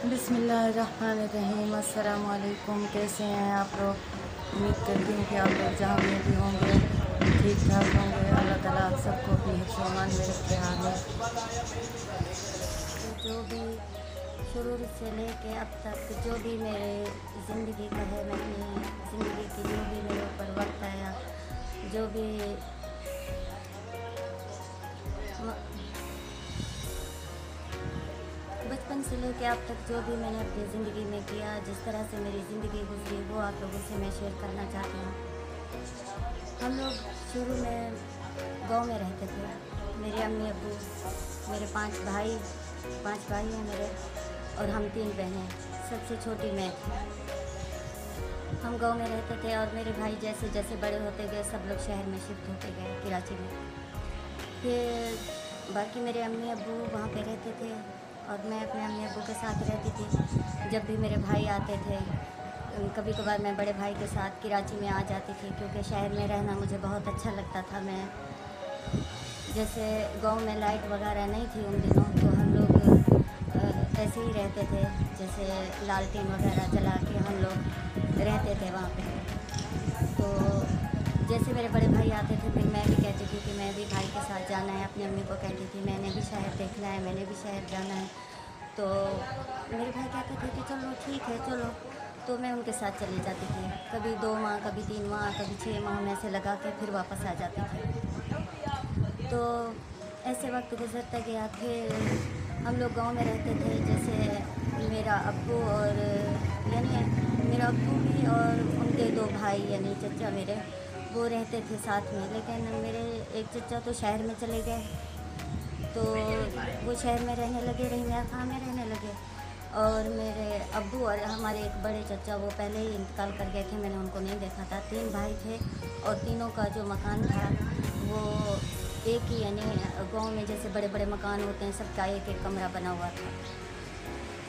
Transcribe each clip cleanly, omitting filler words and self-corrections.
बिस्मिल्लाहिर्रहमानिर्रहीम। अस्सलाम वालेकुम। कैसे हैं आप लोग? उम्मीद करती हूँ कि आप लोग जहाँ भी होंगे ठीक ठाक होंगे। अल्लाह ताला आप सबको अपनी हिफ्ज़-ओ-अमान में रखे। आमीन। तो जो भी शुरू से लेके अब तक जो भी मेरे ज़िंदगी का है, मैं अपनी ज़िंदगी की जो भी मेरे ऊपर वक्त आया, जो भी बचपन से लेके अब तक जो भी मैंने अपनी ज़िंदगी में किया, जिस तरह से मेरी ज़िंदगी गुजरी, वो आप लोगों से मैं शेयर करना चाहती हूँ। हम लोग शुरू में गांव में रहते थे। मेरे अम्मी अब्बू, मेरे पांच भाई हैं मेरे, और हम 3 बहनें। सबसे छोटी मैं थी। हम गांव में रहते थे और मेरे भाई जैसे जैसे बड़े होते गए, सब लोग शहर में शिफ्ट होते गए, कराची में। फिर बाकी मेरे अम्मी अब्बू वहाँ पे रहते थे और मैं अपने अम्मी अब्बू के साथ रहती थी। जब भी मेरे भाई आते थे, कभी कभार मैं बड़े भाई के साथ कराची में आ जाती थी, क्योंकि शहर में रहना मुझे बहुत अच्छा लगता था। मैं जैसे गांव में लाइट वगैरह नहीं थी उन दिनों, तो हम लोग ऐसे ही रहते थे, जैसे लालटेन वगैरह जला के हम लोग रहते थे वहाँ पे। तो जैसे मेरे बड़े भाई आते थे, फिर मैं भी कहती थी कि मैं भी भाई के साथ जाना है। अपनी अम्मी को कहती थी मैंने भी शहर देखना है, मैंने भी शहर जाना है। तो मेरे भाई कहते थे कि चलो ठीक है चलो। तो मैं उनके साथ चली जाती थी। कभी 2 माह, कभी 3 माह, कभी 6 माह में से लगा के फिर वापस आ जाती थी। तो ऐसे वक्त गुजरता गया। फिर हम लोग गांव में रहते थे। जैसे मेरा अब्बू और यानी मेरा अब्बू भी और उनके 2 भाई यानी चचा मेरे, वो रहते थे साथ में। लेकिन मेरे एक चचा तो शहर में चले गए, तो वो शहर में रहने लगे, रहीमिया खां में रहने लगे। और मेरे अब्बू और हमारे एक बड़े चचा, वो पहले ही इंतकाल कर गए थे, मैंने उनको नहीं देखा था। 3 भाई थे और तीनों का जो मकान था वो एक ही, यानी गांव में जैसे बड़े बड़े मकान होते हैं, सबका एक एक कमरा बना हुआ था।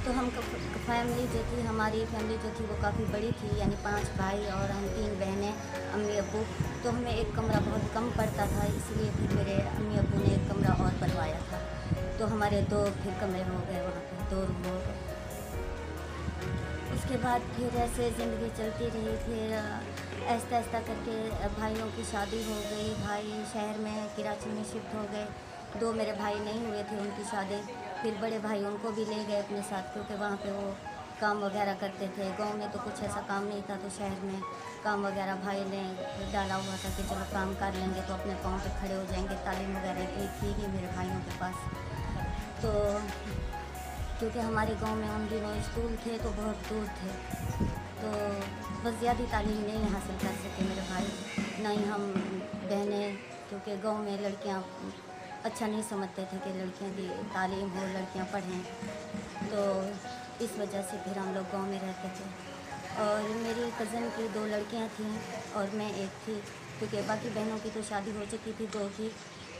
तो हम फैमिली जो थी, हमारी फैमिली जो थी वो काफ़ी बड़ी थी, यानी 5 भाई और हम 3 बहनें, अम्मी अब्बू। तो हमें एक कमरा बहुत कम पड़ता था, इसलिए फिर मेरे अम्मी अब्बू ने एक कमरा और बनवाया था। तो हमारे 2 फिर कमरे हो गए, वहाँ पे 2 रूम हो गए। उसके बाद फिर ऐसे ज़िंदगी चलती रही। फिर आहिस्ता आहिस्ता करके भाइयों की शादी हो गई। भाई शहर में कराची में शिफ्ट हो गए। 2 मेरे भाई नहीं हुए थे उनकी शादी। फिर बड़े भाई उनको भी ले गए अपने साथ, क्योंकि वहाँ पे वो काम वगैरह करते थे। गांव में तो कुछ ऐसा काम नहीं था, तो शहर में काम वगैरह भाई ने डाला हुआ था कि चलो काम कर लेंगे तो अपने पाँव पे खड़े हो जाएंगे। तालीम वगैरह इतनी थी ही मेरे भाइयों के पास। तो क्योंकि हमारे गांव में उन दिनों स्कूल थे तो बहुत दूर थे, तो बस ज़्यादा तालीम नहीं हासिल कर सके मेरे भाई, ना ही हम बहनें। क्योंकि गांव में लड़कियां अच्छा नहीं समझते थे कि लड़कियों की तालीम हो, लड़कियां पढ़ें। तो इस वजह से फिर हम लोग गांव में रहते थे। और मेरी कज़न की 2 लड़कियां थीं और मैं एक थी, क्योंकि बाकी बहनों की तो शादी हो चुकी थी 2 की।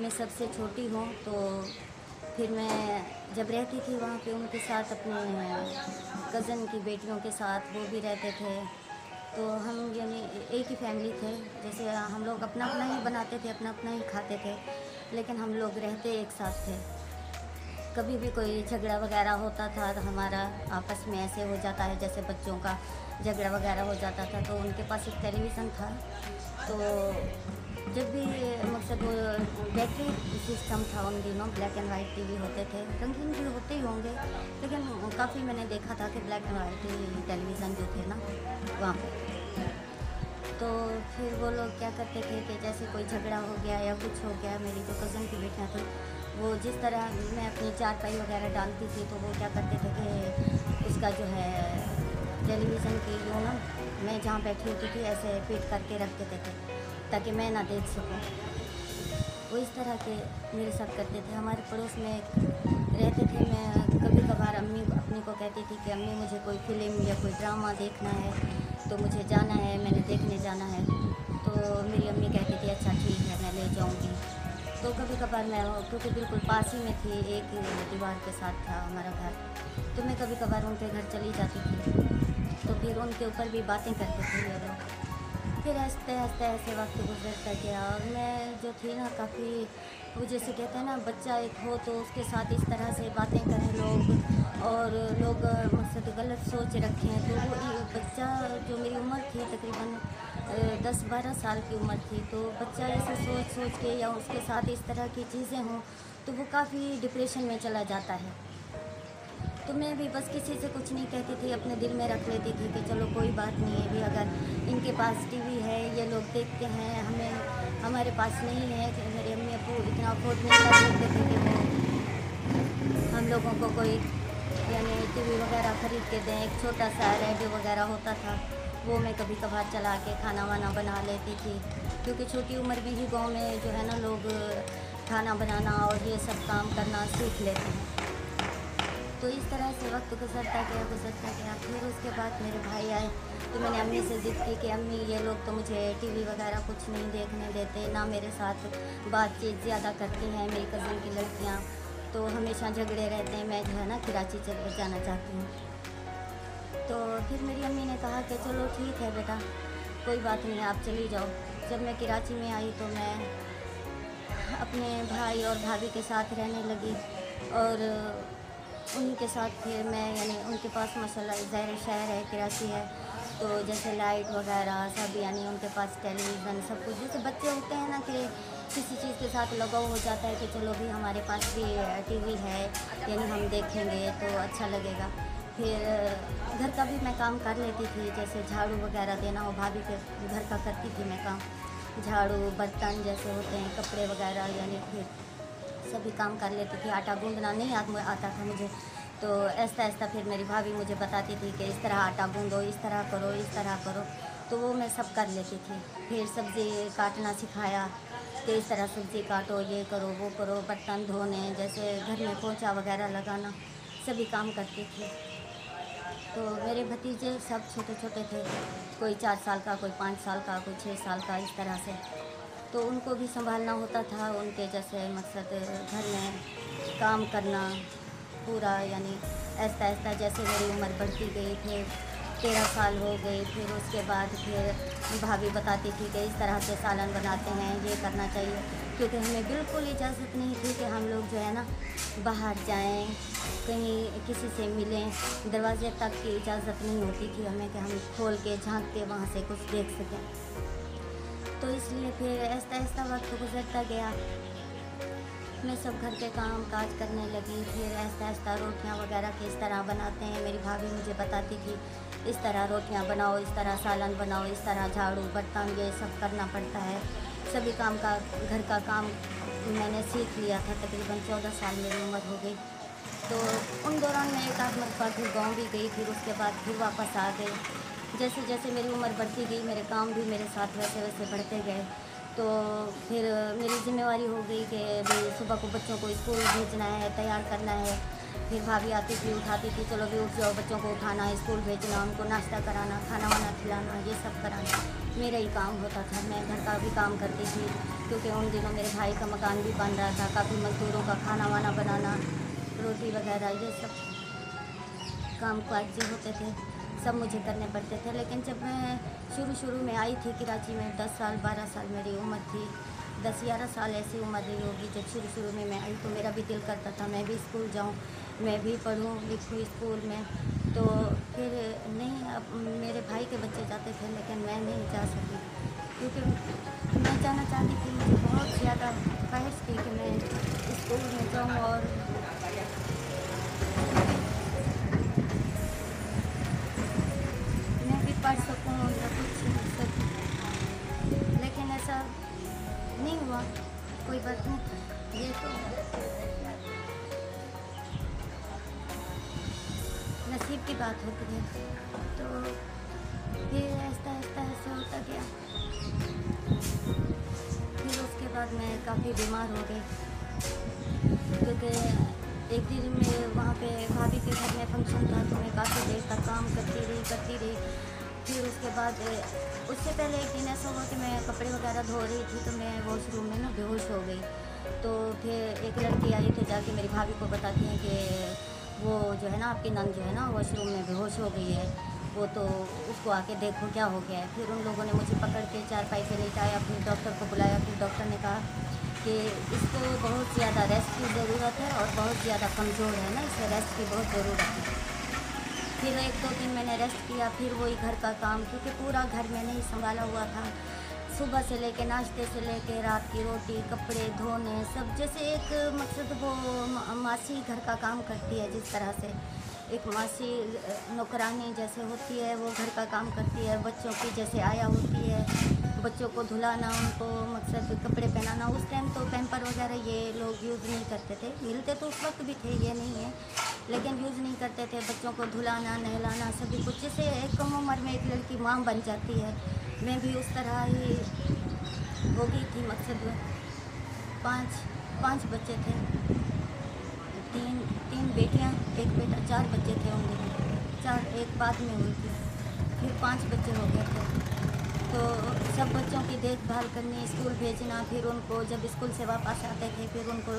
मैं सबसे छोटी हूँ। तो फिर मैं जब रहती थी वहाँ पे उनके साथ, अपने कज़न की बेटियों के साथ, वो भी रहते थे। तो हम यानी एक ही फैमिली थे। जैसे हम लोग अपना अपना ही बनाते थे, अपना अपना ही खाते थे, लेकिन हम लोग रहते एक साथ थे। कभी भी कोई झगड़ा वगैरह होता था तो हमारा आपस में ऐसे हो जाता है, जैसे बच्चों का झगड़ा वगैरह हो जाता था। तो उनके पास एक टेलीविज़न था, तो जब भी मकसद वो बैटरी सिस्टम था उन दिनों, ब्लैक एंड वाइट टीवी होते थे। रंगीन भी होते ही होंगे, लेकिन काफ़ी मैंने देखा था कि ब्लैक एंड वाइट टेलीविज़न जो थे ना वहाँ पे। तो फिर वो लोग क्या करते थे कि जैसे कोई झगड़ा हो गया या कुछ हो गया, मेरी जो कज़न की बेटियाँ थी, वो जिस तरह मैं अपनी चारपाई वगैरह डालती थी, तो वो क्या करते थे कि उसका जो है टेलीविज़न की जो ना, मैं जहाँ बैठी होती थी ऐसे पीट करके रख देते थे ताकि मैं ना देख सकूं। वो इस तरह के मेरे साथ करते थे। हमारे पड़ोस में रहते थे। मैं कभी कभार अम्मी अपनी को कहती थी कि अम्मी मुझे कोई फ़िल्म या कोई ड्रामा देखना है, तो मुझे जाना है, मैंने देखने जाना है। तो मेरी अम्मी कहती थी अच्छा ठीक है मैं ले जाऊंगी। तो कभी कभार मैं, क्योंकि बिल्कुल पास ही में थी, एक ही दीवार के साथ था हमारा घर, तो मैं कभी कभार उनके घर चली जाती थी। तो फिर उनके ऊपर भी बातें करते थे ये लोग। फिर आहिस्ते आहिस्ते ऐसे वक्त गुजरता गया। और मैं जो थी ना, काफ़ी वो जैसे कहते हैं ना, बच्चा एक हो तो उसके साथ इस तरह से बातें करें लोग, और लोग मुझसे तो गलत सोच रखे हैं। तो वो ये बच्चा जो मेरी उम्र थी तकरीबन 10-12 साल की उम्र थी, तो बच्चा ऐसे सोच सोच के या उसके साथ इस तरह की चीज़ें हों तो वो काफ़ी डिप्रेशन में चला जाता है। तो मैं भी बस किसी से कुछ नहीं कहती थी, अपने दिल में रख लेती थी कि चलो कोई बात नहीं है भी, अगर इनके पास टीवी है, ये लोग देखते हैं, हमारे पास नहीं है। कि मेरे अम्मी अब्बू इतना अफोर्ड नहीं कर सकते थे कि वो हम लोगों को कोई यानी टीवी वगैरह ख़रीद के दें। एक छोटा सा रेडियो वगैरह होता था, वो मैं कभी कभार चला के खाना वाना बना लेती थी, क्योंकि छोटी उम्र में ही गाँव में जो है ना लोग खाना बनाना और ये सब काम करना सीख लेते हैं। तो इस तरह से वक्त गुजरता गया। फिर उसके बाद मेरे भाई आए तो मैंने अम्मी से ज़िद की कि अम्मी ये लोग तो मुझे टीवी वगैरह कुछ नहीं देखने देते, ना मेरे साथ बातचीत ज़्यादा करती हैं। मेरी कज़न की लड़कियां तो हमेशा झगड़े रहते हैं, मैं जो है ना कराची चले जाना चाहती हूँ। तो फिर मेरी अम्मी ने कहा कि चलो ठीक है बेटा, कोई बात नहीं, आप चली जाओ। जब मैं कराची में आई तो मैं अपने भाई और भाभी के साथ रहने लगी और उनके साथ फिर मैं यानी उनके पास माशाल्लाह ज़ाहिर शहर है, कराची है, तो जैसे लाइट वगैरह सब यानी उनके पास टेलीविज़न सब कुछ, जैसे बच्चे होते हैं ना कि किसी चीज़ के साथ लगाव हो जाता है कि चलो भी हमारे पास भी टीवी है, यानी हम देखेंगे तो अच्छा लगेगा। फिर घर का भी मैं काम कर लेती थी, जैसे झाड़ू वगैरह देना हो, भाभी के घर का करती थी मैं काम, झाड़ू बर्तन जैसे होते हैं, कपड़े वगैरह, यानी फिर सभी काम कर लेती थी। आटा गूंदना नहीं आता था मुझे, तो ऐसा ऐसा फिर मेरी भाभी मुझे बताती थी कि इस तरह आटा गूंदो, इस तरह करो, इस तरह करो, तो वो मैं सब कर लेती थी। फिर सब्ज़ी काटना सिखाया कि इस तरह सब्ज़ी काटो, ये करो, वो करो, बर्तन धोने, जैसे घर में पोंछा वगैरह लगाना, सभी काम करती थी। तो मेरे भतीजे सब छोटे छोटे थे, कोई 4 साल का, कोई 5 साल का, कोई 6 साल का, इस तरह से। तो उनको भी संभालना होता था, उनके जैसे मकसद घर में काम करना पूरा, यानी ऐसा ऐसा जैसे मेरी उम्र बढ़ती गई, फिर 13 साल हो गई। फिर उसके बाद फिर भाभी बताती थी कि इस तरह से सालन बनाते हैं, ये करना चाहिए, क्योंकि हमें बिल्कुल इजाज़त नहीं थी कि हम लोग जो है ना बाहर जाएं, कहीं किसी से मिलें, दरवाजे तक की इजाज़त नहीं होती थी हमें कि हम खोल के झांक के वहाँ से कुछ देख सकें। तो इसलिए फिर ऐसा ऐसा वक्त गुजरता गया, मैं सब घर के काम काज करने लगी। फिर ऐसा ऐसा रोटियां वगैरह किस तरह बनाते हैं मेरी भाभी मुझे बताती थी, इस तरह रोटियां बनाओ, इस तरह सालन बनाओ, इस तरह झाड़ू बर्तन ये सब करना पड़ता है। सभी काम का घर का काम मैंने सीख लिया था, तकरीबन 14 साल मेरी उम्र हो गई। तो उन दौरान मैं एक आध मरतबा फिर गाँव भी गई, फिर उसके बाद फिर वापस आ गई। जैसे जैसे मेरी उम्र बढ़ती गई, मेरे काम भी मेरे साथ वैसे वैसे बढ़ते गए। तो फिर मेरी ज़िम्मेवारी हो गई कि भाई सुबह को बच्चों को स्कूल भेजना है, तैयार करना है। फिर भाभी आती थी, उठाती थी, चलो भी उठ जाओ, बच्चों को उठाना, स्कूल भेजना, उनको नाश्ता कराना, खाना वाना खिलाना, ये सब कराना मेरा ही काम होता था। मैं घर का भी काम करती थी, क्योंकि उन दिनों मेरे भाई का मकान भी बन रहा था, काफ़ी मज़दूरों का खाना वाना बनाना, रोटी वगैरह ये सब काम काज जो होते थे सब मुझे करने पड़ते थे। लेकिन जब मैं शुरू में आई थी कराची में, 10 साल 12 साल मेरी उम्र थी, 10-11 साल ऐसी उम्र रही होगी जब शुरू में मैं आई, तो मेरा भी दिल करता था मैं भी स्कूल जाऊं, मैं भी पढ़ूं लिखूं स्कूल में। तो फिर नहीं, अब मेरे भाई के बच्चे जाते थे लेकिन मैं नहीं जा सकी, क्योंकि मैं जाना चाहती थी, मुझे बहुत ज़्यादा ख्वाहिश थी कि मैं स्कूल में जाऊँ और मैं भी पढ़ सकूँ या कुछ सकूँ, लेकिन ऐसा नहीं हुआ। कोई बात नहीं, ये तो नसीब की बात होती है। तो फिर आहिस्ता आहिस्ता ऐसे होता गया। फिर उसके बाद मैं काफ़ी बीमार हो गई, क्योंकि एक दिन में वहाँ पे भाभी के घर में फंक्शन था, तो मैं काफ़ी देर तक काम करती रही। फिर उसके बाद उससे पहले एक दिन ऐसा हुआ कि मैं कपड़े वगैरह धो रही थी, तो मैं वॉशरूम में ना बेहोश हो गई। तो फिर एक लड़की आई, तो जाके मेरी भाभी को बताती हैं कि वो जो है ना आपकी नंद जो है ना वॉशरूम में बेहोश हो गई है, वो तो उसको आके देखो क्या हो गया है। फिर उन लोगों ने मुझे पकड़ के चारपाई पे लेटाया, फिर डॉक्टर को बुलाया। फिर डॉक्टर ने कहा कि इसको बहुत ज़्यादा रेस्ट की ज़रूरत है और बहुत ज़्यादा कमज़ोर है ना, इसे रेस्ट की बहुत ज़रूरत है। फिर 1-2 दिन मैंने रेस्ट किया, फिर वही घर का काम, क्योंकि पूरा घर मैंने ही संभाला हुआ था। सुबह से लेके नाश्ते से लेके रात की रोटी, कपड़े धोने, सब। जैसे एक मकसद वो मासी घर का काम करती है, जिस तरह से एक मासी नौकरानी जैसे होती है, वो घर का काम करती है। बच्चों की जैसे आया होती है, बच्चों को धुलाना, उनको मकसद कपड़े पहनाना। उस टाइम तो पैम्पर वगैरह ये लोग यूज़ नहीं करते थे, मिलते तो उस वक्त भी थे, ये नहीं है, लेकिन यूज़ नहीं करते थे। बच्चों को धुलाना, नहलाना, सभी कुछ। जैसे एक कम उम्र में एक लड़की माँ बन जाती है, मैं भी उस तरह ही हो गई थी। मकसद पाँच पाँच बच्चे थे, तीन तीन बेटियां, एक बेटा, 4 बच्चे थे उन दिनों। 4 एक बाद में हुई थी, फिर 5 बच्चे हो गए थे। तो सब बच्चों की देखभाल करनी, स्कूल भेजना, फिर उनको जब स्कूल से वापस आते थे फिर उनको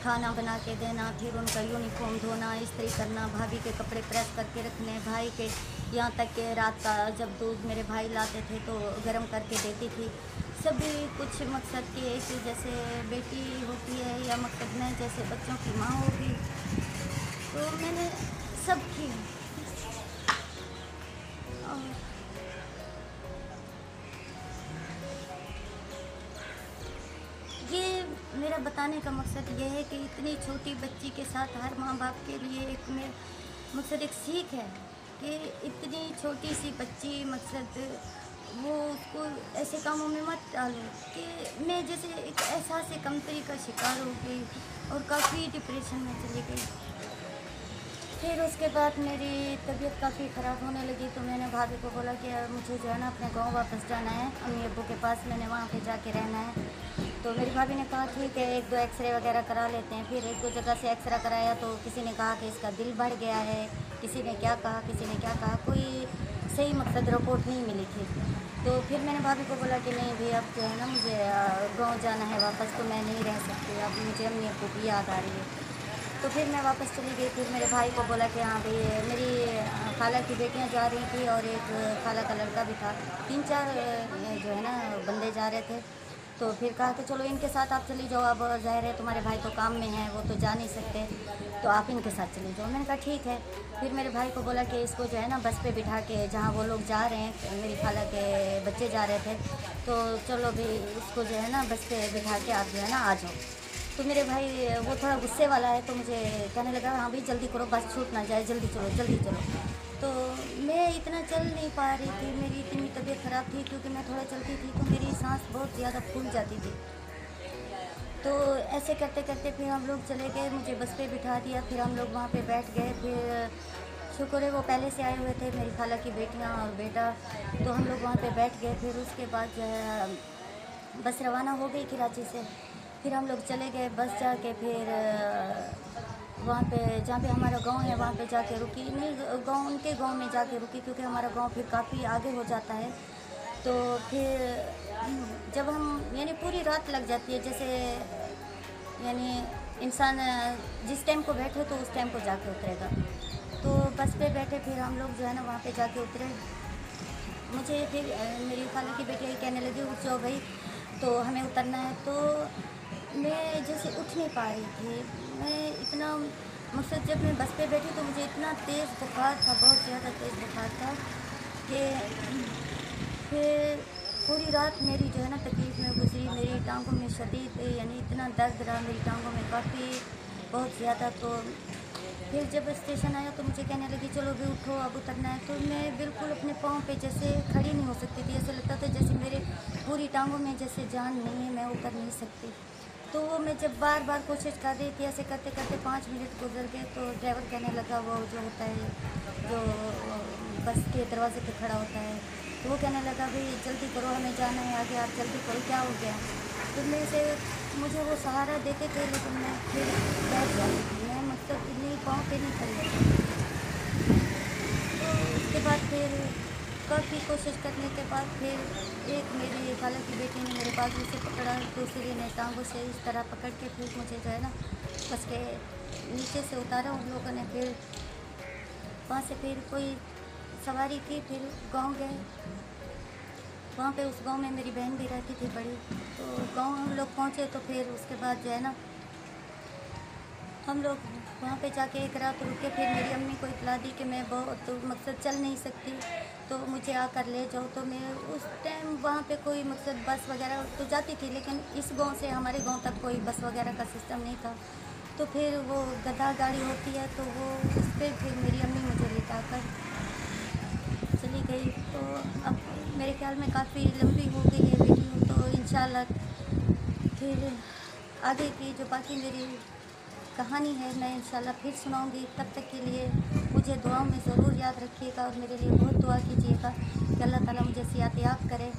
खाना बना के देना, फिर उनका यूनिफॉर्म धोना, इस्त्री करना, भाभी के कपड़े प्रेस करके रखने, भाई के, यहाँ तक कि रात का जब दूध मेरे भाई लाते थे तो गर्म करके देती थी। सभी कुछ मकसद के एक जैसे बेटी होती है या मकसद में जैसे बच्चों की माँ होगी, तो मैंने सब किया। और ये मेरा बताने का मकसद ये है कि इतनी छोटी बच्ची के साथ हर माँ बाप के लिए एक में मकसद एक सीख है कि इतनी छोटी सी बच्ची मकसद वो उसको ऐसे कामों में मत डालो। कि मैं जैसे एक एहसास कमतरी का शिकार हो गई और काफ़ी डिप्रेशन में चली गई। फिर उसके बाद मेरी तबीयत काफ़ी ख़राब होने लगी, तो मैंने भाभी को बोला कि मुझे जो है ना अपने गांव वापस जाना है, अम्मी अब्बू के पास, मैंने वहाँ पे जाके रहना है। तो मेरी भाभी ने कहा ठीक है, 1-2 एक्सरे वगैरह करा लेते हैं। फिर 1-2 जगह से एक्सरा कराया तो किसी ने कहा कि इसका दिल बढ़ गया है, किसी ने क्या कहा, किसी ने क्या कहा, कोई सही मकसद रिपोर्ट नहीं मिली थी। तो फिर मैंने भाभी को बोला कि नहीं भाई, अब जो है ना मुझे गाँव जाना है वापस, तो मैं नहीं रह सकती, अब मुझे अम्मी अब्बू की याद आ रही है। तो फिर मैं वापस चली गई। फिर मेरे भाई को बोला कि हाँ भाई, मेरी खाला की बेटियां जा रही थी और एक खाला का लड़का भी था, 3-4 जो है ना बंदे जा रहे थे। तो फिर कहा कि चलो इनके साथ आप चली जाओ, अब ज़ाहिर है तुम्हारे भाई तो काम में हैं, वो तो जा नहीं सकते, तो आप इनके साथ चली जाओ। मैंने कहा ठीक है। फिर मेरे भाई को बोला कि इसको जो है ना बस पे बिठा के, जहाँ वो लोग जा रहे हैं, मेरी खाला के बच्चे जा रहे थे, तो चलो भी इसको जो है ना बस पे बिठा के आप जो है ना आ जाओ। तो मेरे भाई वो थोड़ा गुस्से वाला है, तो मुझे कहने लगा हाँ भाई जल्दी करो, बस छूट ना जाए, जल्दी चलो जल्दी चलो। तो मैं इतना चल नहीं पा रही थी, मेरी इतनी तबीयत ख़राब थी, क्योंकि मैं थोड़ा चलती थी तो मेरी सांस बहुत ज़्यादा फूल जाती थी। तो ऐसे करते करते फिर हम लोग चले गए, मुझे बस पे बिठा दिया, फिर हम लोग वहाँ पे बैठ गए। फिर शुक्र है वो पहले से आए हुए थे, मेरी खाला की बेटियाँ और बेटा, तो हम लोग वहाँ पे बैठ गए। फिर उसके बाद जो है बस रवाना हो गई कराची से। फिर हम लोग चले गए बस जाके, फिर वहाँ पे जहाँ पे हमारा गांव है वहाँ पे जाके रुकी नहीं, गांव उनके गांव में जाके रुकी, क्योंकि हमारा गांव फिर काफ़ी आगे हो जाता है। तो फिर जब हम यानी पूरी रात लग जाती है, जैसे यानी इंसान जिस टाइम को बैठे तो उस टाइम को जाके उतरेगा। तो बस पे बैठे, फिर हम लोग जो है ना वहाँ पे जाके उतरे। मुझे फिर मेरी खाला की बेटी यही कहने लगी उठ जाओ भाई, तो हमें उतरना है। तो मैं जैसे उठ नहीं पा रही थी, मैं इतना मकसद जब मैं बस पे बैठी तो मुझे इतना तेज़ बुखार था, बहुत ज़्यादा तेज़ बुखार था कि फिर पूरी रात मेरी जो है ना तकलीफ़ में गुजरी। मेरी टांगों में शदीद यानी इतना दर्द रहा मेरी टांगों में काफ़ी बहुत ज़्यादा। तो फिर जब स्टेशन आया तो मुझे कहने लगी चलो भी उठो, अब उतरना है। तो मैं बिल्कुल अपने पाँव पे जैसे खड़ी नहीं हो सकती थी, ऐसे लगता था जैसे मेरे पूरी टांगों में जैसे जान नहीं है, मैं उतर नहीं सकती। तो वो मैं जब बार बार कोशिश कर रही थी, ऐसे करते करते 5 मिनट गुजर गए। तो ड्राइवर कहने लगा, वो जो होता है जो बस के दरवाजे पे खड़ा होता है, तो वो कहने लगा भाई जल्दी करो, हमें जाना है आगे, आप जल्दी करो, क्या हो गया। तो मैं से मुझे वो सहारा देते थे, लेकिन मैं फिर बैठ जाती थी, मैं मतलब इतनी पाँव पे नहीं खड़ी होती। तो उसके बाद फिर काफ़ी कोशिश करने के बाद फिर एक मेरी खाला की बेटी ने मेरे बाजू से पकड़ा, दूसरी ने टांगों से इस तरह पकड़ के फिर मुझे जो है ना बस के नीचे से उतारा उन लोगों ने। फिर वहाँ से फिर कोई सवारी की, फिर गांव गए। वहाँ पे उस गांव में मेरी बहन भी रहती थी बड़ी। तो गांव हम लोग पहुँचे तो फिर उसके बाद जो है ना हम लोग वहाँ पे जाके एक रात रुके। फिर मेरी अम्मी को इतला दी कि मैं बहुत तो मकसद चल नहीं सकती, तो मुझे आकर ले जाओ। तो मैं उस टाइम वहाँ पे कोई मकसद बस वगैरह तो जाती थी, लेकिन इस गांव से हमारे गांव तक कोई बस वगैरह का सिस्टम नहीं था। तो फिर वो गधा गाड़ी होती है, तो वो उस पर फिर मेरी अम्मी मुझे लेटा कर चली गई। तो अब मेरे ख्याल में काफ़ी लंबी हो गई है वीडियो, तो इंशाल्लाह फिर आगे की जो बाकी मेरी कहानी है मैं इंशाल्लाह फिर सुनाऊंगी। तब तक के लिए मुझे दुआओं में ज़रूर याद रखिएगा और मेरे लिए बहुत दुआ कीजिएगा कि अल्लाह ताला मुझे सेहत-याब करे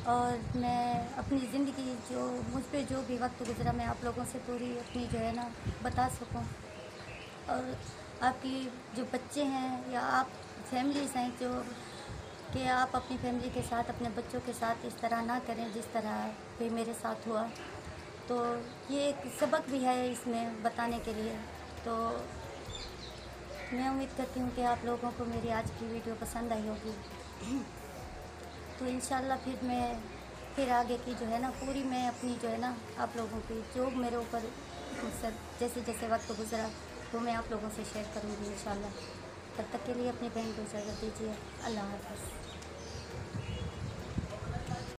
और मैं अपनी ज़िंदगी जो मुझ पे जो भी वक्त गुजरा मैं आप लोगों से पूरी अपनी जो है ना बता सकूं। और आपकी जो बच्चे हैं या आप फैमिलीज़ हैं जो कि आप अपनी फैमिली के साथ अपने बच्चों के साथ इस तरह ना करें जिस तरह पे मेरे साथ हुआ। तो ये एक सबक भी है इसमें बताने के लिए। तो मैं उम्मीद करती हूँ कि आप लोगों को मेरी आज की वीडियो पसंद आई होगी। तो इंशाल्लाह फिर आगे की जो है ना पूरी मैं अपनी जो है ना आप लोगों की जो मेरे ऊपर जैसे जैसे वक्त गुजरा तो मैं आप लोगों से शेयर करूँगी इंशाल्लाह। तब तक के लिए अपनी बहन को इजाज़त दीजिए। अल्लाह हाफ़िज़।